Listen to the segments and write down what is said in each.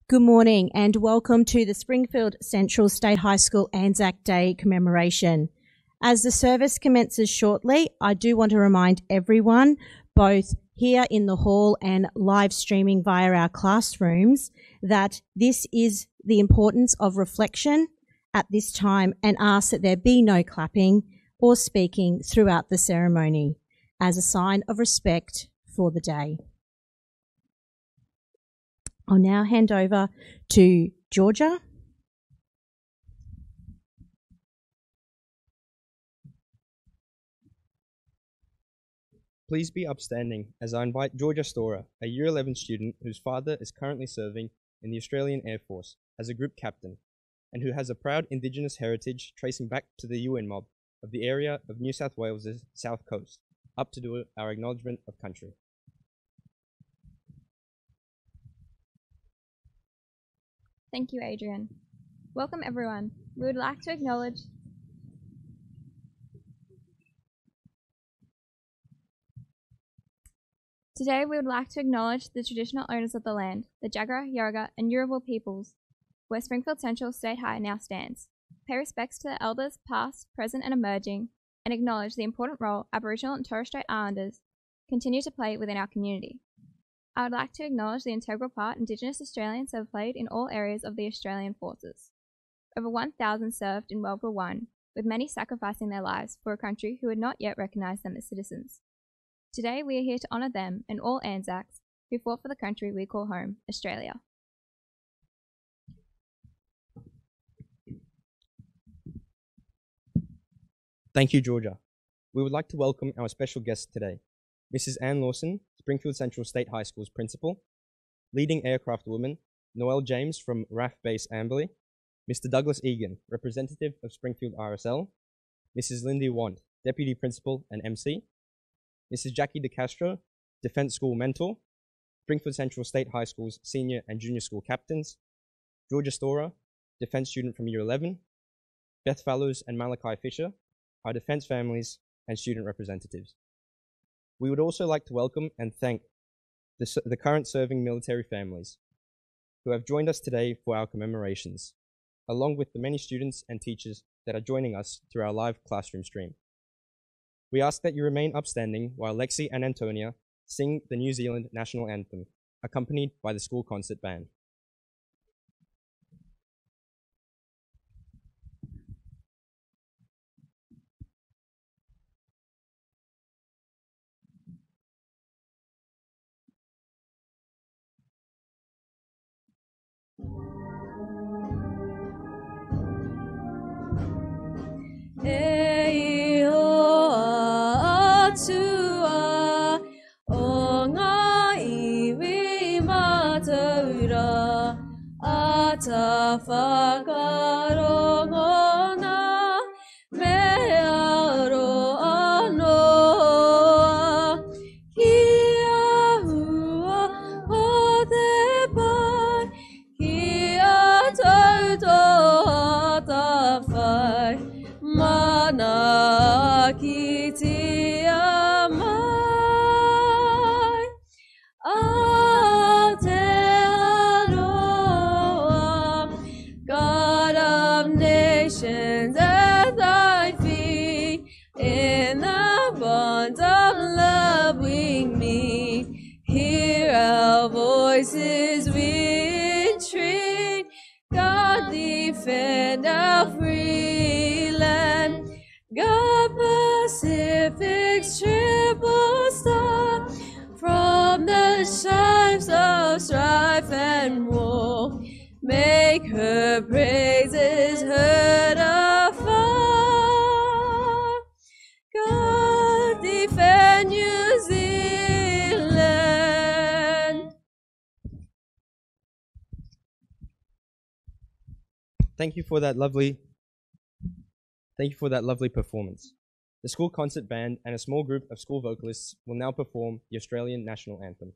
Good morning and welcome to the Springfield Central State High School Anzac Day commemoration. As the service commences shortly, I do want to remind everyone, both here in the hall and live streaming via our classrooms, that this is the importance of reflection at this time and ask that there be no clapping or speaking throughout the ceremony as a sign of respect for the day. I'll now hand over to Georgia. Please be upstanding as I invite Georgia Storer, a Year 11 student whose father is currently serving in the Australian Air Force as a group captain and who has a proud Indigenous heritage tracing back to the UN mob of the area of New South Wales' south coast, up to do our acknowledgement of country. Thank you, Adrian. Welcome, everyone. We would like to acknowledge Today, we would like to acknowledge the traditional owners of the land, the Jagera, Yurraga, and Yuraville peoples, where Springfield Central State High now stands. Pay respects to the elders, past, present, and emerging, and acknowledge the important role Aboriginal and Torres Strait Islanders continue to play within our community. I would like to acknowledge the integral part Indigenous Australians have played in all areas of the Australian forces. Over 1,000 served in World War I, with many sacrificing their lives for a country who had not yet recognised them as citizens. Today we are here to honour them and all Anzacs who fought for the country we call home, Australia. Thank you, Georgia. We would like to welcome our special guest today, Mrs. Ann Lawson, Springfield Central State High School's principal, leading aircraft woman, Noelle James from RAF Base Amberley, Mr. Douglas Egan, representative of Springfield RSL, Mrs. Lindy Want, deputy principal and MC, Mrs. Jackie DeCastro, Defence School mentor, Springfield Central State High School's senior and junior school captains, Georgia Storer, Defence student from Year 11, Beth Fallows and Malachi Fisher, our Defence families and student representatives. We would also like to welcome and thank the current serving military families who have joined us today for our commemorations, along with the many students and teachers that are joining us through our live classroom stream. We ask that you remain upstanding while Lexi and Antonia sing the New Zealand National Anthem, accompanied by the school concert band. Make her praises heard afar. God defend New Zealand. Thank you for that lovely performance. The school concert band and a small group of school vocalists will now perform the Australian National Anthem.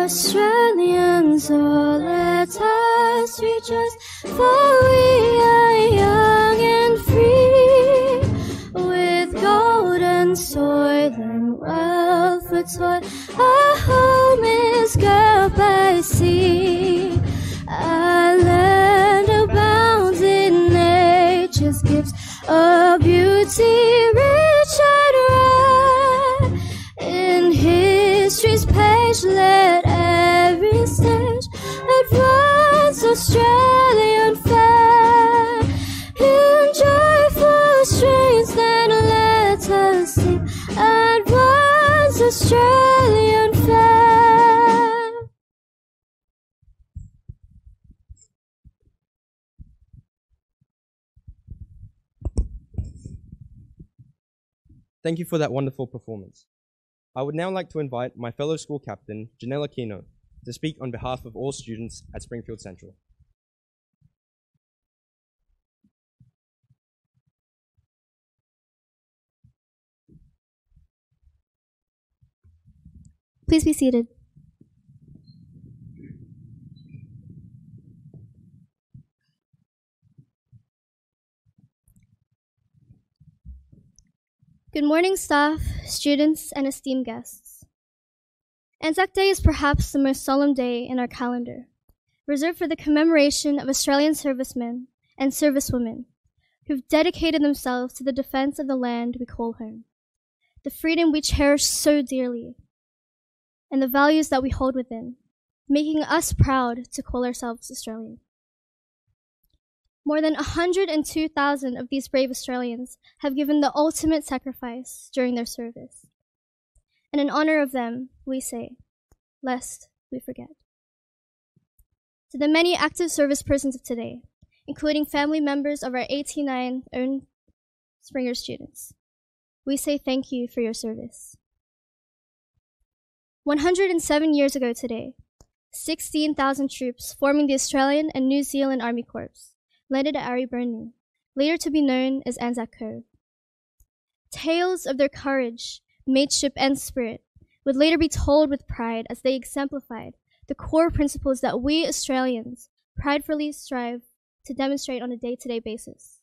Australians, oh, let us rejoice, for we are young and free, with gold and soil and wealth for toil. Our home is girt by sea, our land abounds in nature's gifts, a beauty rich and rare. In history's page, let every stage advance Australian fair. In joyful strains, then let us sing, advance Australian fair. Thank you for that wonderful performance. I would now like to invite my fellow school captain, Janelle Aquino, to speak on behalf of all students at Springfield Central. Please be seated. Good morning, staff, students, and esteemed guests. Anzac Day is perhaps the most solemn day in our calendar, reserved for the commemoration of Australian servicemen and servicewomen who've dedicated themselves to the defense of the land we call home, the freedom we cherish so dearly, and the values that we hold within, making us proud to call ourselves Australian. More than 102,000 of these brave Australians have given the ultimate sacrifice during their service. And in honor of them, we say, lest we forget. To the many active service persons of today, including family members of our 89 own Springer students, we say thank you for your service. 107 years ago today, 16,000 troops forming the Australian and New Zealand Army Corps landed at Ariburnoo, later to be known as Anzac Cove. Tales of their courage, mateship, and spirit would later be told with pride as they exemplified the core principles that we Australians pridefully strive to demonstrate on a day-to-day basis.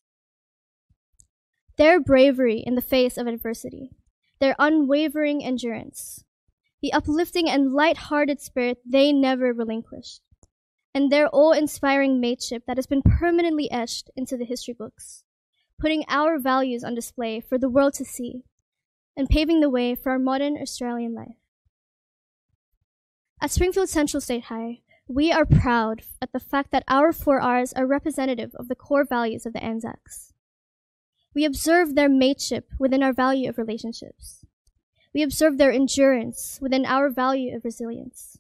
Their bravery in the face of adversity, their unwavering endurance, the uplifting and light-hearted spirit they never relinquished, and their awe-inspiring mateship that has been permanently etched into the history books, putting our values on display for the world to see, and paving the way for our modern Australian life. At Springfield Central State High, we are proud at the fact that our 4 Rs are representative of the core values of the Anzacs. We observe their mateship within our value of relationships. We observe their endurance within our value of resilience.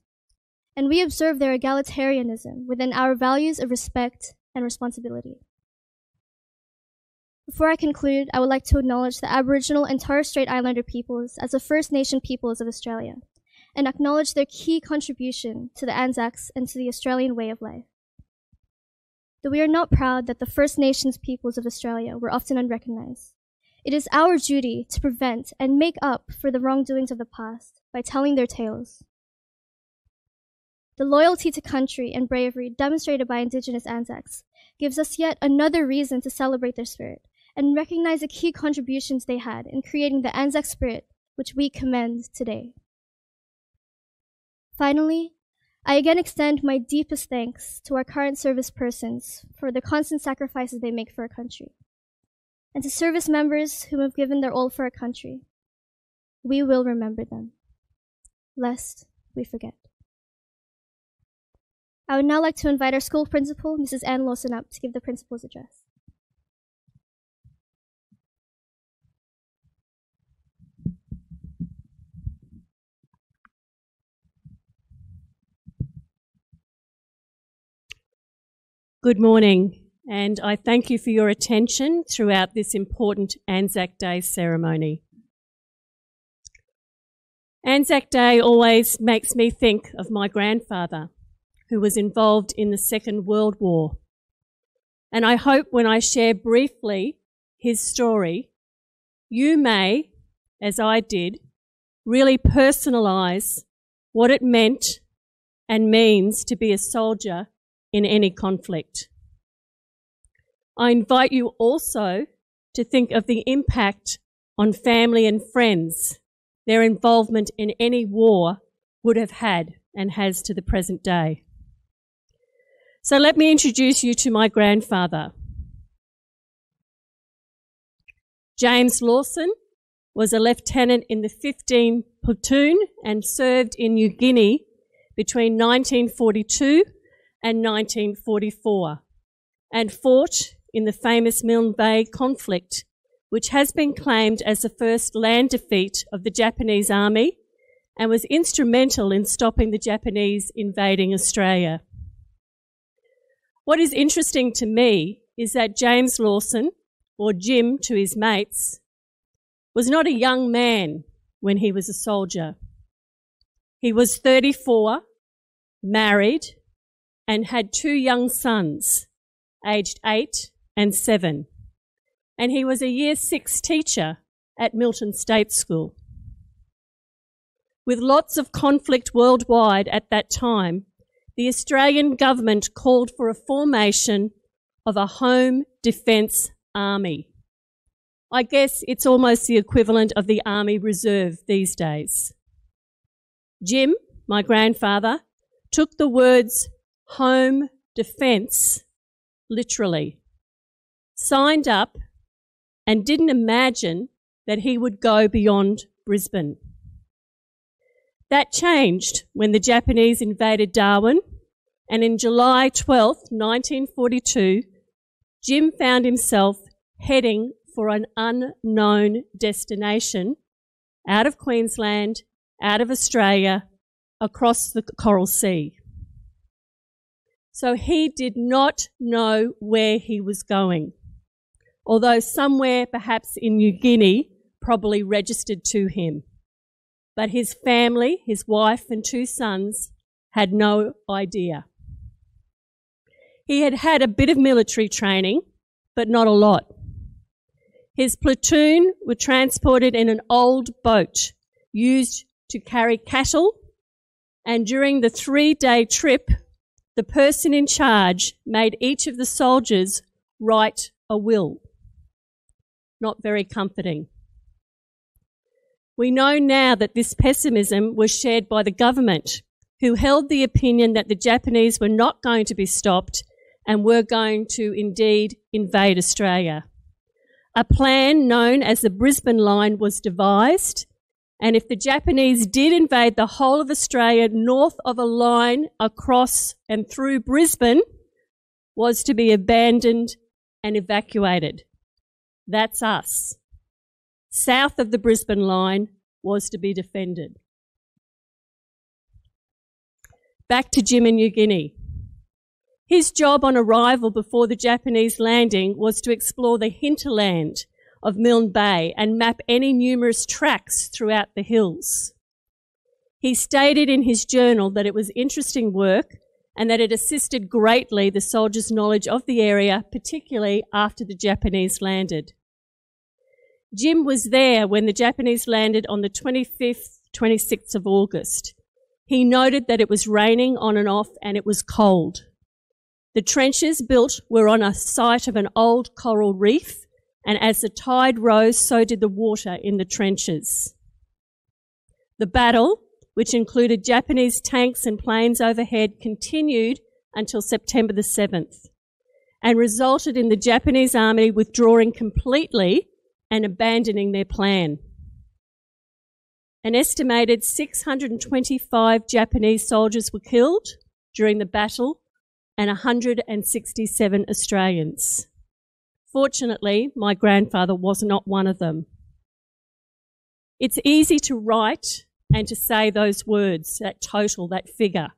And we observe their egalitarianism within our values of respect and responsibility. Before I conclude, I would like to acknowledge the Aboriginal and Torres Strait Islander peoples as the First Nation peoples of Australia, and acknowledge their key contribution to the Anzacs and to the Australian way of life. Though we are not proud that the First Nations peoples of Australia were often unrecognized, it is our duty to prevent and make up for the wrongdoings of the past by telling their tales. The loyalty to country and bravery demonstrated by Indigenous Anzacs gives us yet another reason to celebrate their spirit and recognize the key contributions they had in creating the Anzac spirit, which we commend today. Finally, I again extend my deepest thanks to our current service persons for the constant sacrifices they make for our country, and to service members who have given their all for our country. We will remember them, lest we forget. I would now like to invite our school principal, Mrs. Ann Lawson, up to give the principal's address. Good morning, and I thank you for your attention throughout this important Anzac Day ceremony. Anzac Day always makes me think of my grandfather, who was involved in the Second World War. And I hope when I share briefly his story, you may, as I did, really personalise what it meant and means to be a soldier in any conflict. I invite you also to think of the impact on family and friends their involvement in any war would have had and has to the present day. So let me introduce you to my grandfather. James Lawson was a lieutenant in the 15 platoon and served in New Guinea between 1942 and 1944 and fought in the famous Milne Bay conflict, which has been claimed as the first land defeat of the Japanese army and was instrumental in stopping the Japanese invading Australia. What is interesting to me is that James Lawson, or Jim to his mates, was not a young man when he was a soldier. He was 34, married, and had 2 young sons, aged 8 and 7. And he was a Year 6 teacher at Milton State School. With lots of conflict worldwide at that time, the Australian government called for a formation of a home defence army. I guess it's almost the equivalent of the Army Reserve these days. Jim, my grandfather, took the words home defence literally, signed up, and didn't imagine that he would go beyond Brisbane. That changed when the Japanese invaded Darwin, and in July 12, 1942, Jim found himself heading for an unknown destination out of Queensland, out of Australia, across the Coral Sea. So he did not know where he was going, although somewhere perhaps in New Guinea probably registered to him. But his family, his wife and 2 sons, had no idea. He had had a bit of military training, but not a lot. His platoon were transported in an old boat used to carry cattle, and during the 3-day trip, the person in charge made each of the soldiers write a will. Not very comforting. We know now that this pessimism was shared by the government, who held the opinion that the Japanese were not going to be stopped and were going to indeed invade Australia. A plan known as the Brisbane Line was devised, and if the Japanese did invade the whole of Australia north of a line across and through Brisbane, was to be abandoned and evacuated. That's us. South of the Brisbane Line was to be defended. Back to Jim in New Guinea. His job on arrival before the Japanese landing was to explore the hinterland of Milne Bay and map any numerous tracks throughout the hills. He stated in his journal that it was interesting work and that it assisted greatly the soldiers' knowledge of the area, particularly after the Japanese landed. Jim was there when the Japanese landed on the 25th, 26th of August. He noted that it was raining on and off and it was cold. The trenches built were on a site of an old coral reef, and as the tide rose, so did the water in the trenches. The battle, which included Japanese tanks and planes overhead, continued until September the 7th and resulted in the Japanese army withdrawing completely and abandoning their plan. An estimated 625 Japanese soldiers were killed during the battle and 167 Australians. Fortunately, my grandfather was not one of them. It's easy to write and to say those words, that total, that figure.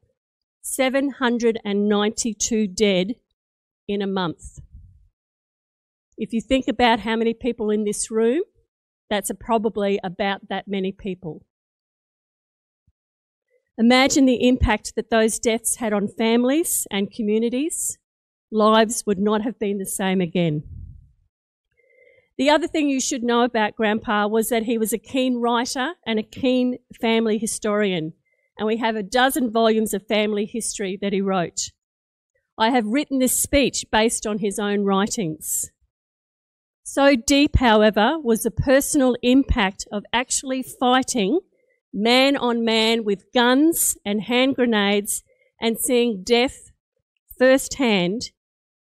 792 dead in a month. If you think about how many people in this room, that's probably about that many people. Imagine the impact that those deaths had on families and communities. Lives would not have been the same again. The other thing you should know about Grandpa was that he was a keen writer and a keen family historian, and we have a dozen volumes of family history that he wrote. I have written this speech based on his own writings. So deep, however, was the personal impact of actually fighting man on man with guns and hand grenades and seeing death firsthand,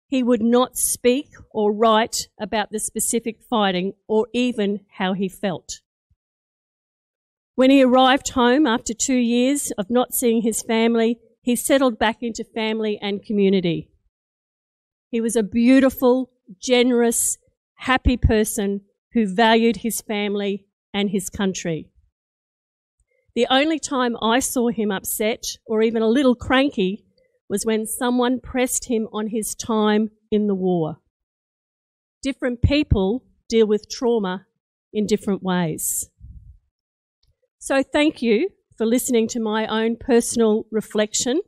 he would not speak or write about the specific fighting or even how he felt. When he arrived home after 2 years of not seeing his family, he settled back into family and community. He was a beautiful, generous, happy person who valued his family and his country. The only time I saw him upset or even a little cranky was when someone pressed him on his time in the war. Different people deal with trauma in different ways. So thank you for listening to my own personal reflection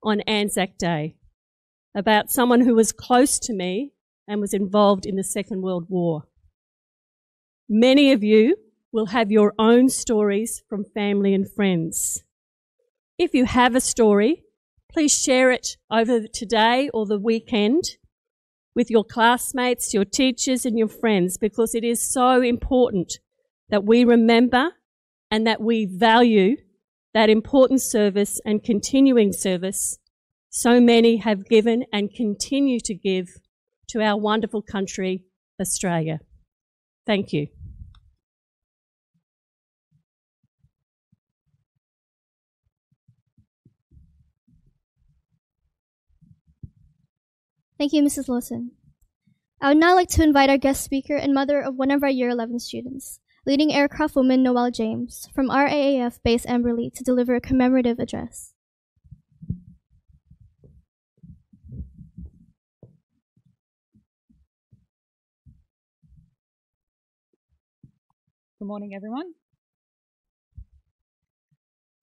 on Anzac Day about someone who was close to me and was involved in the Second World War. Many of you will have your own stories from family and friends. If you have a story, please share it over today or the weekend with your classmates, your teachers and your friends, because it is so important that we remember and that we value that important service and continuing service so many have given and continue to give to our wonderful country, Australia. Thank you. Thank you, Mrs. Lawson. I would now like to invite our guest speaker and mother of one of our Year 11 students, leading aircraft woman Noelle James, from RAAF Base Amberley, to deliver a commemorative address. Good morning, everyone.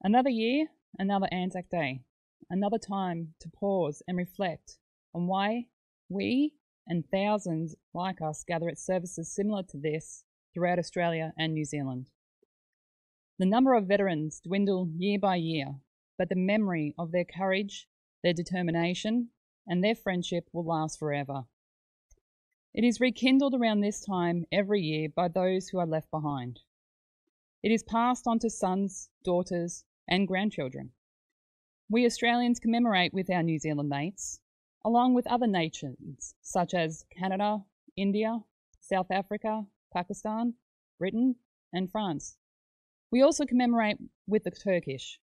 Another year, another Anzac Day, another time to pause and reflect on why we and thousands like us gather at services similar to this throughout Australia and New Zealand. The number of veterans dwindle year by year, but the memory of their courage, their determination, and their friendship will last forever. It is rekindled around this time every year by those who are left behind. It is passed on to sons, daughters, and grandchildren. We Australians commemorate with our New Zealand mates, along with other nations such as Canada, India, South Africa, Pakistan, Britain, and France. We also commemorate with the Turkish,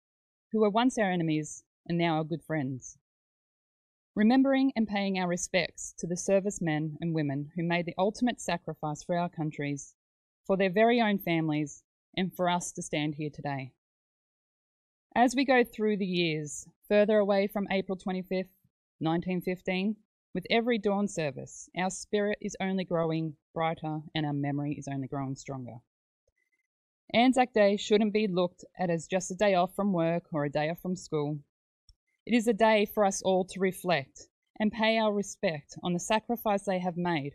who were once our enemies and now our good friends. Remembering and paying our respects to the servicemen and women who made the ultimate sacrifice for our countries, for their very own families, and for us to stand here today. As we go through the years, further away from April 25th, 1915, with every dawn service, our spirit is only growing brighter and our memory is only growing stronger. Anzac Day shouldn't be looked at as just a day off from work or a day off from school. It is a day for us all to reflect and pay our respect on the sacrifice they have made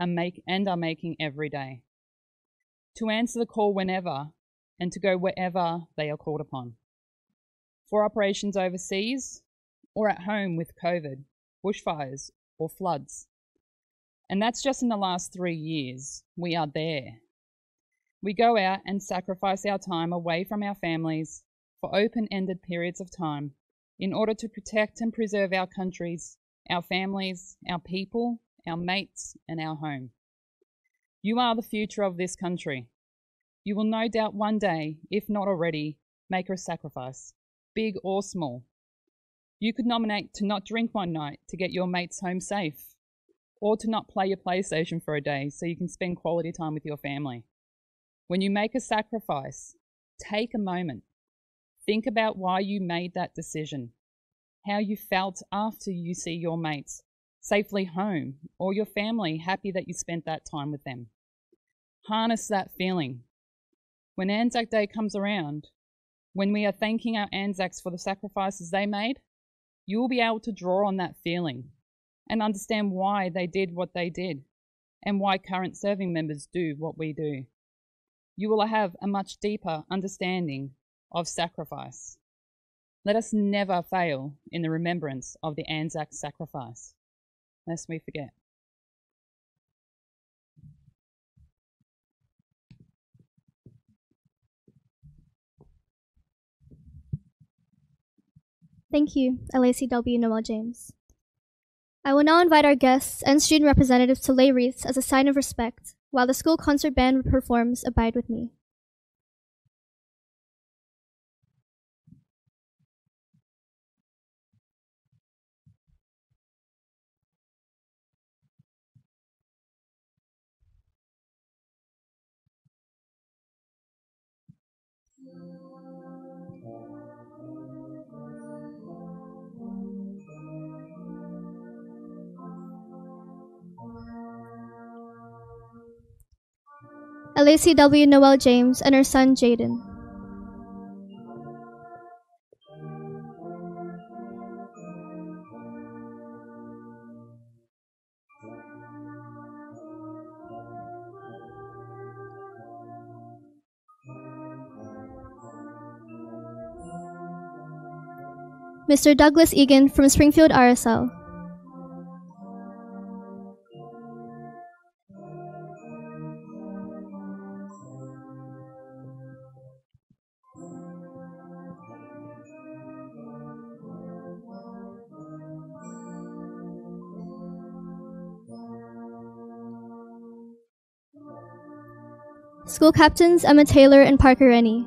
and are making every day. To answer the call whenever and to go wherever they are called upon. For operations overseas or at home with COVID, bushfires or floods. And that's just in the last 3 years. We are there. We go out and sacrifice our time away from our families for open-ended periods of time in order to protect and preserve our countries, our families, our people, our mates, and our home. You are the future of this country. You will no doubt one day, if not already, make a sacrifice, big or small. You could nominate to not drink one night to get your mates home safe, or to not play your PlayStation for a day so you can spend quality time with your family. When you make a sacrifice, take a moment. Think about why you made that decision, how you felt after you see your mates safely home, or your family happy that you spent that time with them. Harness that feeling. When Anzac Day comes around, when we are thanking our Anzacs for the sacrifices they made, you will be able to draw on that feeling and understand why they did what they did and why current serving members do what we do. You will have a much deeper understanding of sacrifice Let us never fail in the remembrance of the Anzac sacrifice, lest we forget. Thank you, LACW Noel James. I will now invite our guests and student representatives to lay wreaths as a sign of respect, while the school concert band performs Abide With Me. LACW Noel James and her son Jaden. Mr. Douglas Egan from Springfield RSL. School captains Emma Taylor and Parker Rennie.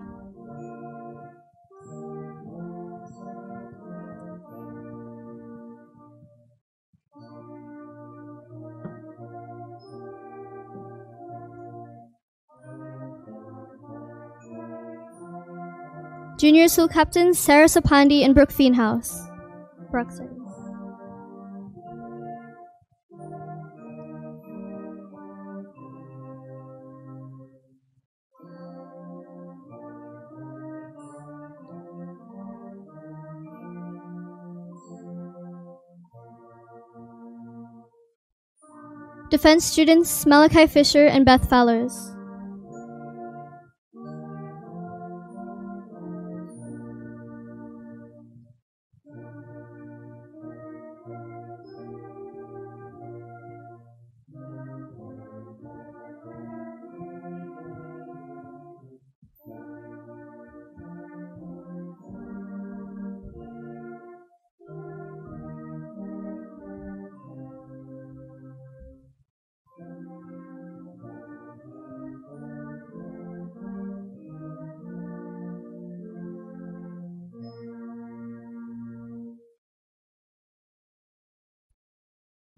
Junior school captains Sarah Sapandi and Brooke Feenhouse. Defense students Malachi Fisher and Beth Fallers.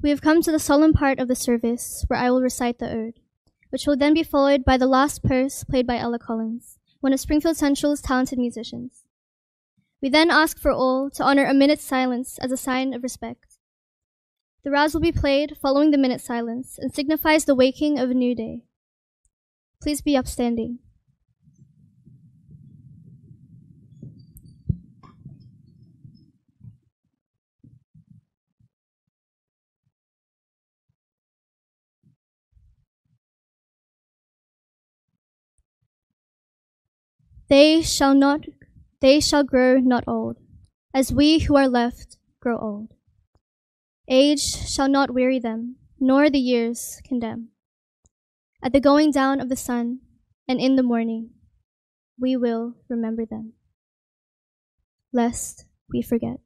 We have come to the solemn part of the service where I will recite the ode, which will then be followed by the last purse played by Ella Collins, one of Springfield Central's talented musicians. We then ask for all to honor a minute's silence as a sign of respect. The rouse will be played following the minute silence and signifies the waking of a new day. Please be upstanding. They shall grow not old, as we who are left grow old. Age shall not weary them, nor the years condemn. At the going down of the sun, and in the morning, we will remember them, lest we forget.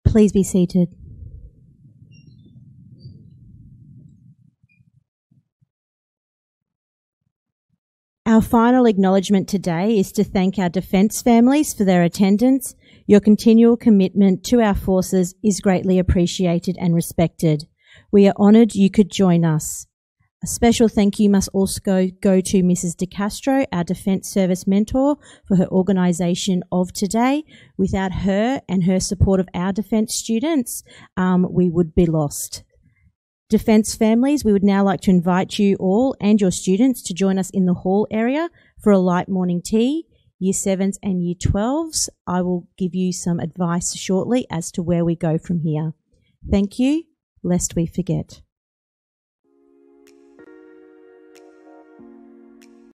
Please be seated. Our final acknowledgement today is to thank our defence families for their attendance. Your continual commitment to our forces is greatly appreciated and respected. We are honoured you could join us. A special thank you must also go to Mrs. De Castro, our Defence Service mentor, for her organisation of today. Without her and her support of our defence students, we would be lost. Defence families, we would now like to invite you all and your students to join us in the hall area for a light morning tea. Year 7s and Year 12s, I will give you some advice shortly as to where we go from here. Thank you, lest we forget.